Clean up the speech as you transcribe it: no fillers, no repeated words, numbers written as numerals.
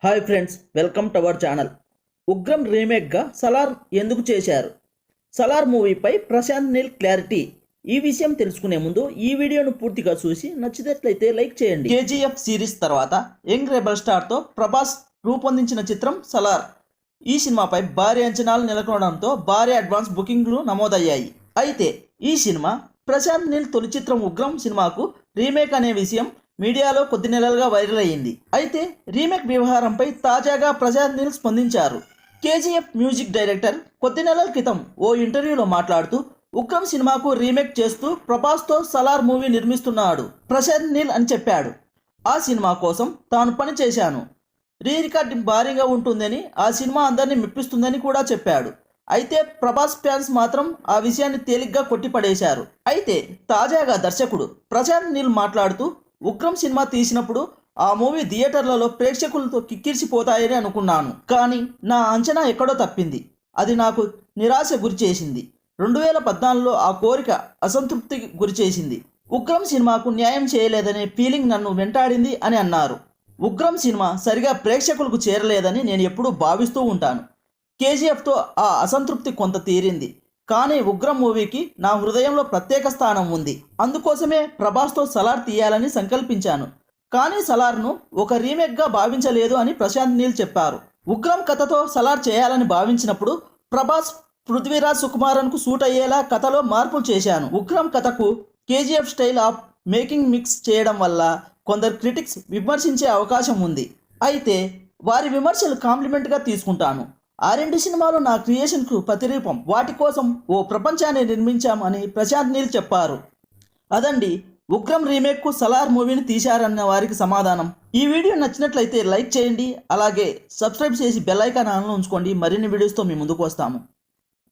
Hi friends, welcome to our channel. Ugram రీమేక్గా సలార్ ఎందుకు చేశారు? సలార్ మూవీపై ప్రశాంత్ నీల్ క్లారిటీ. ఈ విషయం తెలుసుకునే ముందు ఈ వీడియోను పూర్తిగా చూసి నచ్చినట్లయితే లైక్ చేయండి. కేజీఎఫ్ సిరీస్ తర్వాత యంగ్ రెబల్ స్టార్తో ప్రభాస్ రూపొందించిన చిత్రం సలార్. ఈ సినిమాపై భారీ అంచనాలు నెలకొనడంతో భారీ అడ్వాన్స్ బుకింగ్లు నమోదయ్యాయి. అయితే ఈ సినిమా ప్రశాంత్ నీల్ తొలి చిత్రం ఉగ్రం సినిమాకు రీమేక్ అనే విషయం మీడియాలో కొద్ది నెలలుగా వైరల్ అయ్యింది. అయితే రీమేక్ వ్యవహారంపై తాజాగా ప్రశాంత్ నీల్ స్పందించారు. కేజీఎఫ్ మ్యూజిక్ డైరెక్టర్ కొద్ది నెలల క్రితం ఓ ఇంటర్వ్యూలో మాట్లాడుతూ ఉగ్రం సినిమాకు రీమేక్ చేస్తూ ప్రభాస్తో సలార్ మూవీ నిర్మిస్తున్నాడు ప్రశాంత్ నీల్ అని చెప్పాడు. ఆ సినిమా కోసం తాను పని చేశాను, రీ రికార్డింగ్ భారీగా ఉంటుందని, ఆ సినిమా అందరినీ మెప్పిస్తుందని కూడా చెప్పాడు. అయితే ప్రభాస్ ఫ్యాన్స్ మాత్రం ఆ విషయాన్ని తేలిగ్గా కొట్టిపడేశారు. అయితే తాజాగా దర్శకుడు ప్రశాంత్ నీల్ మాట్లాడుతూ ఉగ్రం సినిమా తీసినప్పుడు ఆ మూవీ థియేటర్లలో ప్రేక్షకులతో కిక్కిరిసిపోతాయని అనుకున్నాను, కానీ నా అంచనా ఎక్కడో తప్పింది. అది నాకు నిరాశ గురిచేసింది. 2014లో ఆ కోరిక అసంతృప్తికి గురిచేసింది. ఉగ్రం సినిమాకు న్యాయం చేయలేదనే ఫీలింగ్ నన్ను వెంటాడింది అని అన్నారు. ఉగ్రం సినిమా సరిగా ప్రేక్షకులకు చేరలేదని నేను ఎప్పుడూ భావిస్తూ ఉంటాను. కేజీఎఫ్తో ఆ అసంతృప్తి కొంత తీరింది, కానీ ఉగ్రం మూవీకి నా హృదయంలో ప్రత్యేక స్థానం ఉంది. అందుకోసమే ప్రభాస్తో సలార్ తీయాలని సంకల్పించాను, కానీ సలార్ను ఒక రీమేక్గా భావించలేదు అని ప్రశాంత్ నీల్ చెప్పారు. ఉగ్రం కథతో సలార్ చేయాలని భావించినప్పుడు ప్రభాస్, పృథ్వీరాజ్ సుకుమారన్కు సూట్ అయ్యేలా కథలో మార్పులు చేశాను. ఉగ్రం కథకు KGF style of making mix చేయడం వల్ల కొందరు క్రిటిక్స్ విమర్శించే అవకాశం ఉంది. అయితే వారి విమర్శలు కాంప్లిమెంట్గా తీసుకుంటాను. ఆ రెండు సినిమాలు నా క్రియేషన్కు ప్రతిరూపం. వాటి కోసం ఓ ప్రపంచాన్ని నిర్మించామని ప్రశాంత్ నీల్ చెప్పారు. అదండి ఉగ్రం రీమేక్కు సలార్ మూవీని తీశారన్న వారికి సమాధానం. ఈ వీడియో నచ్చినట్లయితే లైక్ చేయండి, అలాగే సబ్స్క్రైబ్ చేసి బెల్ ఐకాన్ ఆన్లో ఉంచుకోండి. మరిన్ని వీడియోస్తో మీ ముందుకు వస్తాము.